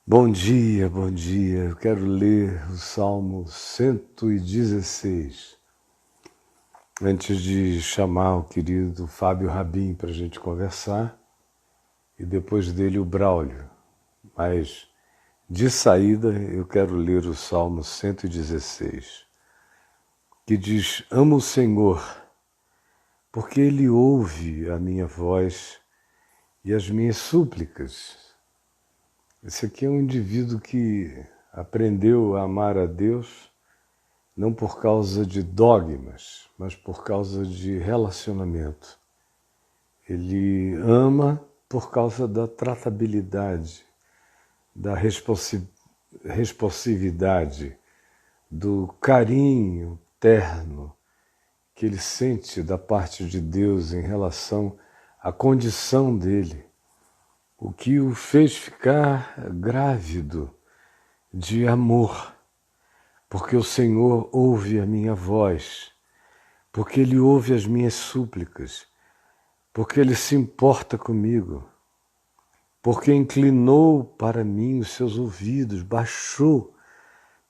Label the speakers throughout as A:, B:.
A: Bom dia, bom dia. Eu quero ler o Salmo 116. Antes de chamar o querido Fábio Rabin para a gente conversar, e depois dele o Braulio. Mas, de saída, eu quero ler o Salmo 116, que diz: Amo o Senhor, porque Ele ouve a minha voz e as minhas súplicas. Esse aqui é um indivíduo que aprendeu a amar a Deus não por causa de dogmas, mas por causa de relacionamento. Ele ama por causa da tratabilidade, da responsividade, do carinho terno que ele sente da parte de Deus em relação à condição dele, o que o fez ficar grávido de amor, porque o Senhor ouve a minha voz, porque Ele ouve as minhas súplicas, porque Ele se importa comigo, porque inclinou para mim os seus ouvidos, baixou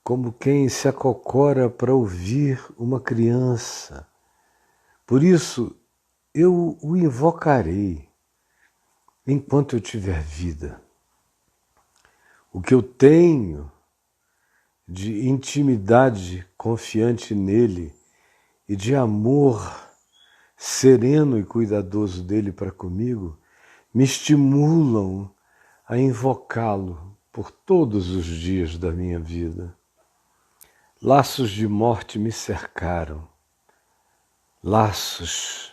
A: como quem se acocora para ouvir uma criança. Por isso, eu o invocarei enquanto eu tiver vida. O que eu tenho de intimidade confiante nele e de amor sereno e cuidadoso dele para comigo, me estimulam a invocá-lo por todos os dias da minha vida. Laços de morte me cercaram, laços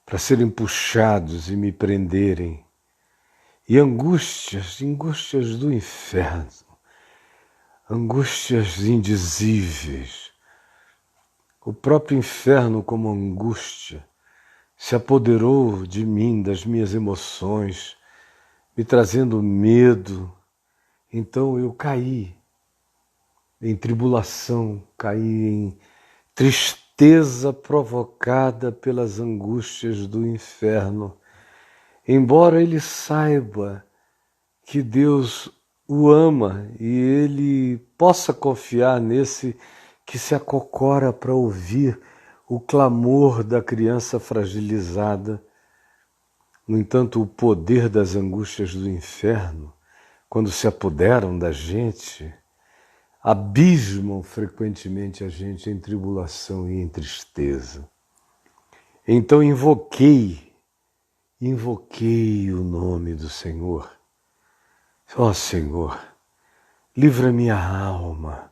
A: para serem puxados e me prenderem, e angústias do inferno, angústias indizíveis. O próprio inferno, como angústia, se apoderou de mim, das minhas emoções, me trazendo medo. Então eu caí em tribulação, caí em tristeza provocada pelas angústias do inferno. Embora ele saiba que Deus o ama e ele possa confiar nesse que se acocora para ouvir o clamor da criança fragilizada. No entanto, o poder das angústias do inferno, quando se apoderam da gente, abismam frequentemente a gente em tribulação e em tristeza. Então invoquei o nome do Senhor. Ó Senhor, livra minha alma,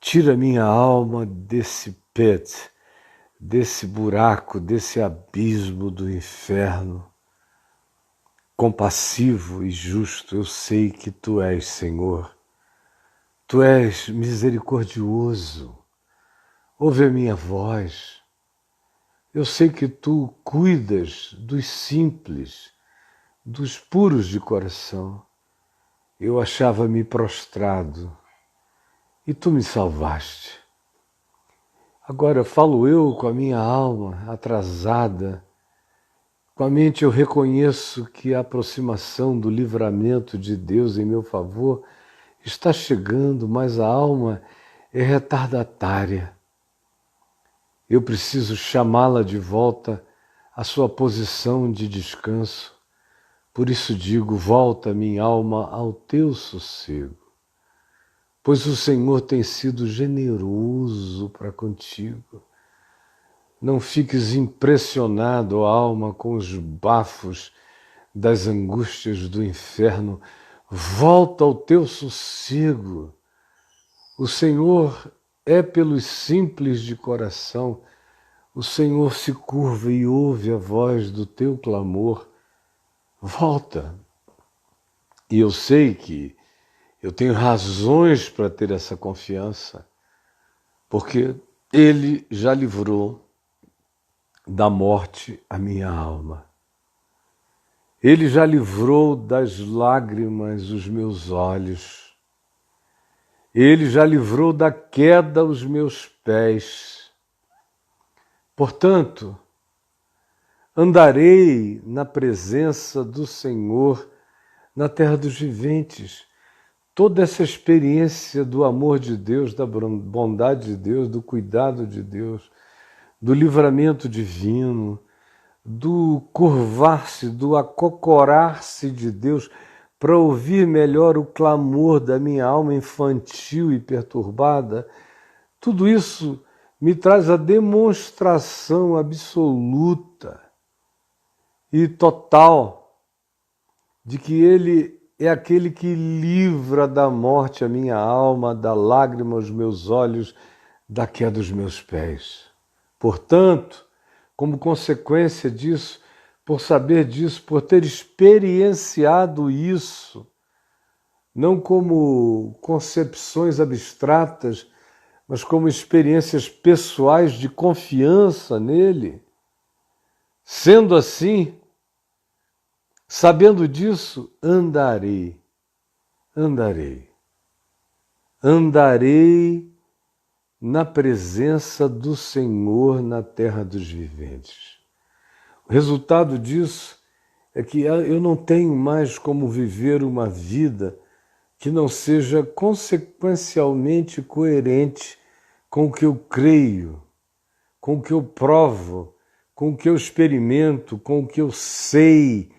A: tira minha alma desse pit, desse buraco, desse abismo do inferno. Compassivo e justo, eu sei que Tu és, Senhor. Tu és misericordioso. Ouve a minha voz. Eu sei que Tu cuidas dos simples, dos puros de coração. Eu achava-me prostrado e Tu me salvaste. Agora falo eu com a minha alma atrasada. Com a mente eu reconheço que a aproximação do livramento de Deus em meu favor está chegando, mas a alma é retardatária. Eu preciso chamá-la de volta à sua posição de descanso. Por isso digo, volta minha alma ao teu sossego, pois o Senhor tem sido generoso para contigo. Não fiques impressionado, ó alma, com os bafos das angústias do inferno. Volta ao teu sossego. O Senhor é pelos simples de coração. O Senhor se curva e ouve a voz do teu clamor. Volta. E eu sei que eu tenho razões para ter essa confiança, porque Ele já livrou da morte a minha alma. Ele já livrou das lágrimas os meus olhos. Ele já livrou da queda os meus pés. Portanto, andarei na presença do Senhor na terra dos viventes. Toda essa experiência do amor de Deus, da bondade de Deus, do cuidado de Deus, do livramento divino, do curvar-se, do acocorar-se de Deus para ouvir melhor o clamor da minha alma infantil e perturbada, tudo isso me traz a demonstração absoluta e total de que Ele é aquele que livra da morte a minha alma, da lágrima aos meus olhos, da queda dos meus pés. Portanto, como consequência disso, por saber disso, por ter experienciado isso, não como concepções abstratas, mas como experiências pessoais de confiança nele, sendo assim, sabendo disso, andarei na presença do Senhor na terra dos viventes. O resultado disso é que eu não tenho mais como viver uma vida que não seja consequencialmente coerente com o que eu creio, com o que eu provo, com o que eu experimento, com o que eu sei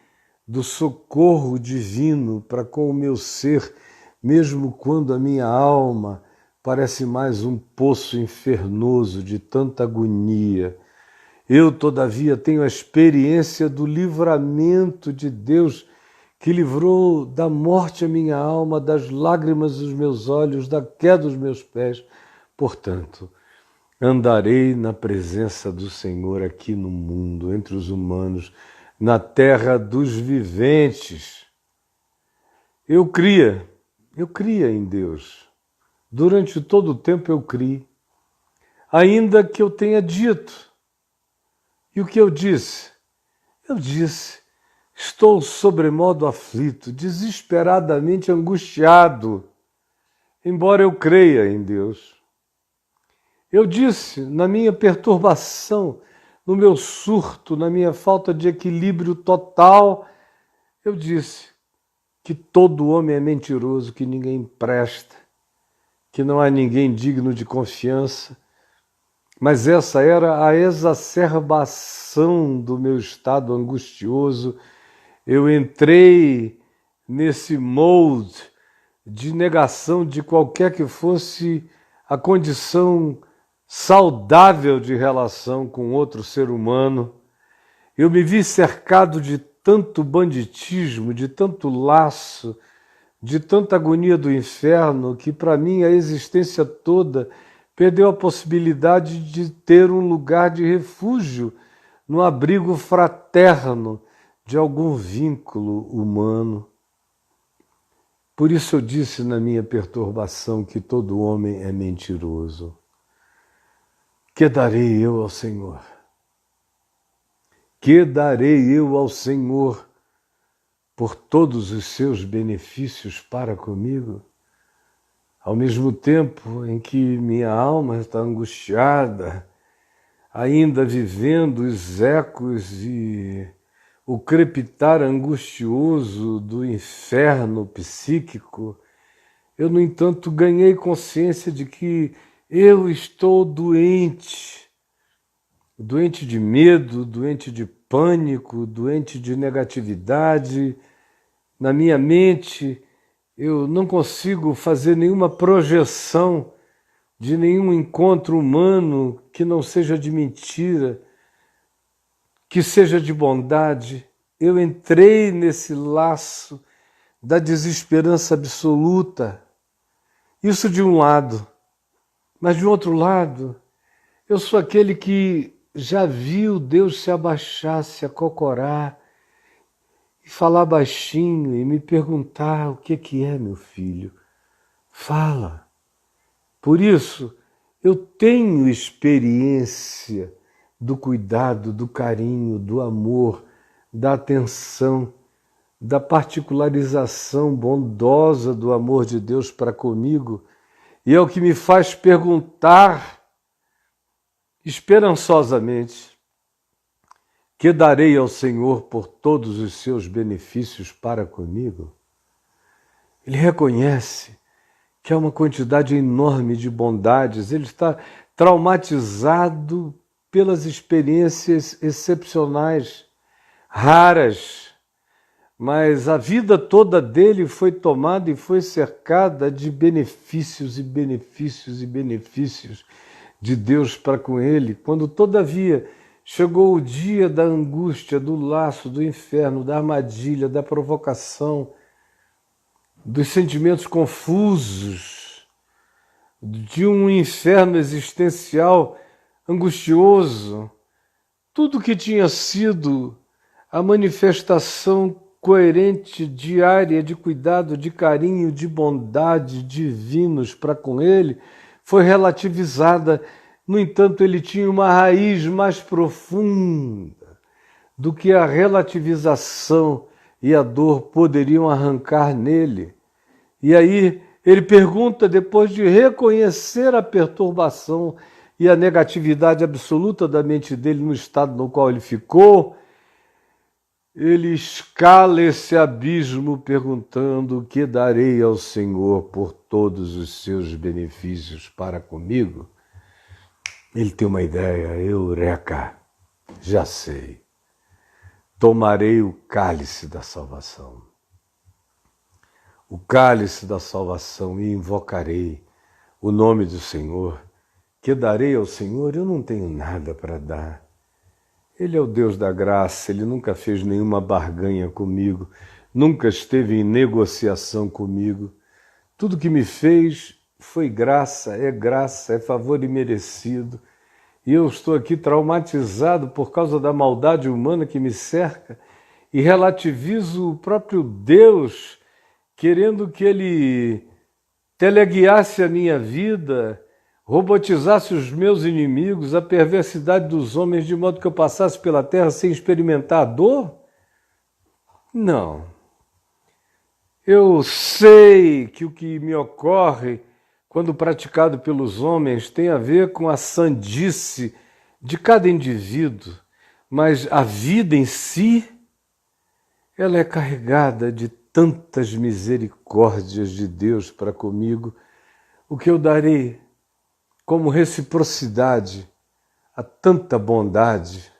A: do socorro divino para com o meu ser, mesmo quando a minha alma parece mais um poço infernoso de tanta agonia. Eu, todavia, tenho a experiência do livramento de Deus que livrou da morte a minha alma, das lágrimas dos meus olhos, da queda dos meus pés. Portanto, andarei na presença do Senhor aqui no mundo, entre os humanos, na terra dos viventes. Eu cria em Deus. Durante todo o tempo eu criei, ainda que eu tenha dito. E o que eu disse? Eu disse, estou sobremodo aflito, desesperadamente angustiado, embora eu creia em Deus. Eu disse, na minha perturbação, no meu surto, na minha falta de equilíbrio total, eu disse que todo homem é mentiroso, que ninguém presta, que não há ninguém digno de confiança. Mas essa era a exacerbação do meu estado angustioso. Eu entrei nesse molde de negação de qualquer que fosse a condição saudável de relação com outro ser humano. Eu me vi cercado de tanto banditismo, de tanto laço, de tanta agonia do inferno, que para mim a existência toda perdeu a possibilidade de ter um lugar de refúgio, no abrigo fraterno de algum vínculo humano. Por isso eu disse na minha perturbação que todo homem é mentiroso. Que darei eu ao Senhor? Que darei eu ao Senhor por todos os seus benefícios para comigo? Ao mesmo tempo em que minha alma está angustiada, ainda vivendo os ecos e o crepitar angustioso do inferno psíquico, eu, no entanto, ganhei consciência de que eu estou doente de medo, doente de pânico, doente de negatividade. Na minha mente, eu não consigo fazer nenhuma projeção de nenhum encontro humano que não seja de mentira, que seja de bondade. Eu entrei nesse laço da desesperança absoluta. Isso de um lado. Mas de outro lado, eu sou aquele que já viu Deus se abaixar, se acocorar, e falar baixinho e me perguntar o que é, meu filho. Fala. Por isso, eu tenho experiência do cuidado, do carinho, do amor, da atenção, da particularização bondosa do amor de Deus para comigo, e é o que me faz perguntar esperançosamente: que darei ao Senhor por todos os seus benefícios para comigo? Ele reconhece que há uma quantidade enorme de bondades, ele está traumatizado pelas experiências excepcionais, raras, mas a vida toda dele foi tomada e foi cercada de benefícios e benefícios e benefícios de Deus para com ele. Quando, todavia, chegou o dia da angústia, do laço, do inferno, da armadilha, da provocação, dos sentimentos confusos, de um inferno existencial angustioso, tudo que tinha sido a manifestação coerente, diária, de cuidado, de carinho, de bondade divinos para com ele, foi relativizada. No entanto, ele tinha uma raiz mais profunda do que a relativização e a dor poderiam arrancar nele. E aí ele pergunta, depois de reconhecer a perturbação e a negatividade absoluta da mente dele no estado no qual ele ficou, ele escala esse abismo perguntando: o que darei ao Senhor por todos os seus benefícios para comigo? Ele tem uma ideia: eureka, já sei, tomarei o cálice da salvação. O cálice da salvação e invocarei o nome do Senhor. Que darei ao Senhor? Eu não tenho nada para dar. Ele é o Deus da graça, Ele nunca fez nenhuma barganha comigo, nunca esteve em negociação comigo. Tudo que me fez foi graça, é favor imerecido. E eu estou aqui traumatizado por causa da maldade humana que me cerca e relativizo o próprio Deus, querendo que Ele teleguiasse a minha vida, robotizasse os meus inimigos, a perversidade dos homens, de modo que eu passasse pela terra sem experimentar a dor? Não. Eu sei que o que me ocorre quando praticado pelos homens tem a ver com a sandice de cada indivíduo, mas a vida em si, ela é carregada de tantas misericórdias de Deus para comigo. O que eu darei como reciprocidade a tanta bondade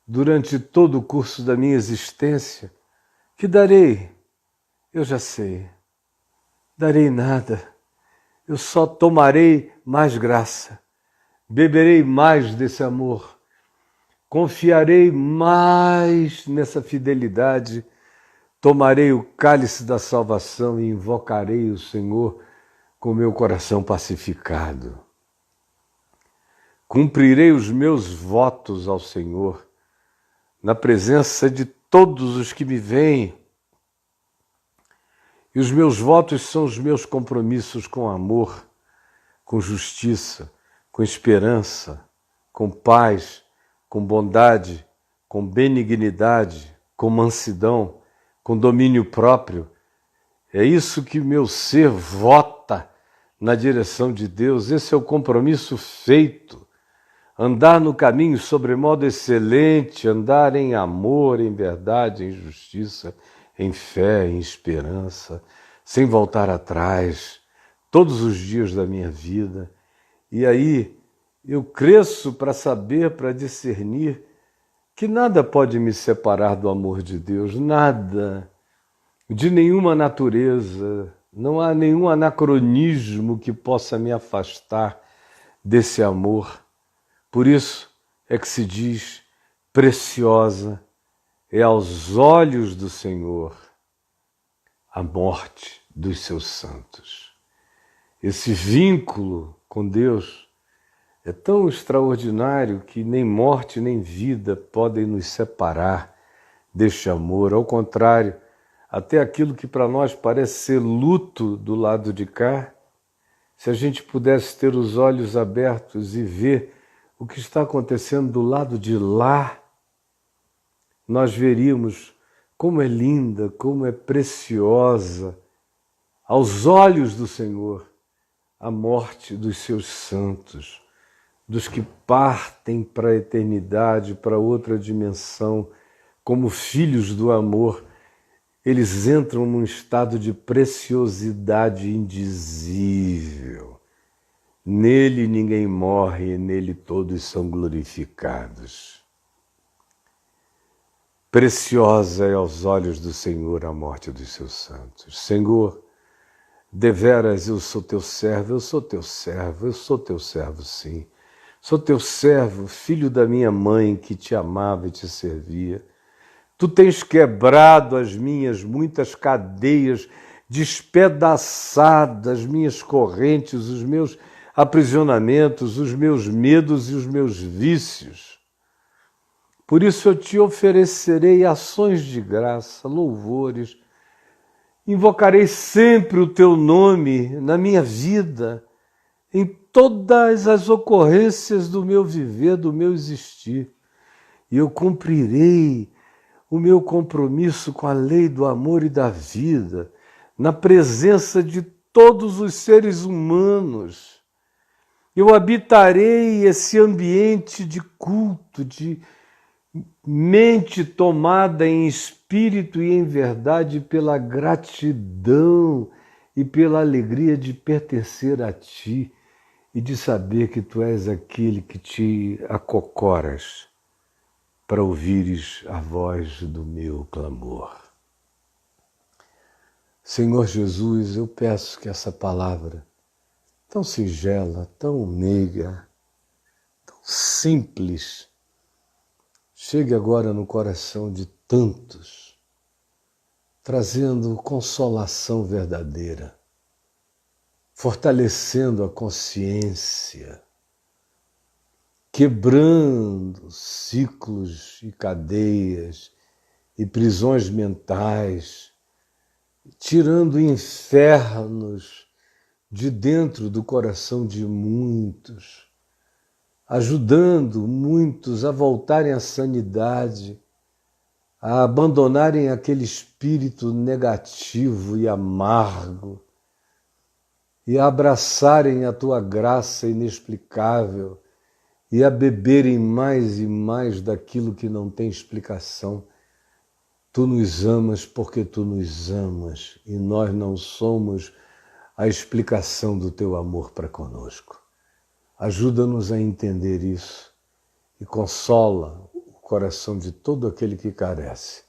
A: durante todo o curso da minha existência? Que darei? Eu já sei. Darei nada. Eu só tomarei mais graça, beberei mais desse amor, confiarei mais nessa fidelidade, tomarei o cálice da salvação e invocarei o Senhor com meu coração pacificado. Cumprirei os meus votos ao Senhor, na presença de todos os que me veem. E os meus votos são os meus compromissos com amor, com justiça, com esperança, com paz, com bondade, com benignidade, com mansidão, com domínio próprio. É isso que o meu ser vota na direção de Deus. Esse é o compromisso feito. Andar no caminho sobremodo excelente, andar em amor, em verdade, em justiça, em fé, em esperança, sem voltar atrás, todos os dias da minha vida. E aí eu cresço para saber, para discernir que nada pode me separar do amor de Deus, nada, de nenhuma natureza, não há nenhum anacronismo que possa me afastar desse amor. Por isso é que se diz: preciosa é aos olhos do Senhor a morte dos seus santos. Esse vínculo com Deus é tão extraordinário que nem morte nem vida podem nos separar deste amor. Ao contrário, até aquilo que para nós parece ser luto do lado de cá, se a gente pudesse ter os olhos abertos e ver o que está acontecendo do lado de lá, nós veríamos como é linda, como é preciosa, aos olhos do Senhor, a morte dos seus santos, dos que partem para a eternidade, para outra dimensão, como filhos do amor, eles entram num estado de preciosidade indizível. Nele ninguém morre, e nele todos são glorificados. Preciosa é aos olhos do Senhor a morte dos seus santos. Senhor, deveras eu sou teu servo, eu sou teu servo, eu sou teu servo, sim. Sou teu servo, filho da minha mãe que te amava e te servia. Tu tens quebrado as minhas muitas cadeias, despedaçado as minhas correntes, os meus aprisionamentos, os meus medos e os meus vícios. Por isso eu te oferecerei ações de graça, louvores. Invocarei sempre o teu nome na minha vida, em todas as ocorrências do meu viver, do meu existir. E eu cumprirei o meu compromisso com a lei do amor e da vida, na presença de todos os seres humanos. Eu habitarei esse ambiente de culto, de mente tomada em espírito e em verdade pela gratidão e pela alegria de pertencer a ti e de saber que tu és aquele que te acocoras para ouvires a voz do meu clamor. Senhor Jesus, eu peço que essa palavra tão singela, tão meiga, tão simples, chegue agora no coração de tantos, trazendo consolação verdadeira, fortalecendo a consciência, quebrando ciclos e cadeias e prisões mentais, tirando infernos de dentro do coração de muitos, ajudando muitos a voltarem à sanidade, a abandonarem aquele espírito negativo e amargo e a abraçarem a tua graça inexplicável e a beberem mais e mais daquilo que não tem explicação. Tu nos amas porque tu nos amas e nós não somos a explicação do teu amor para conosco. Ajuda-nos a entender isso e consola o coração de todo aquele que carece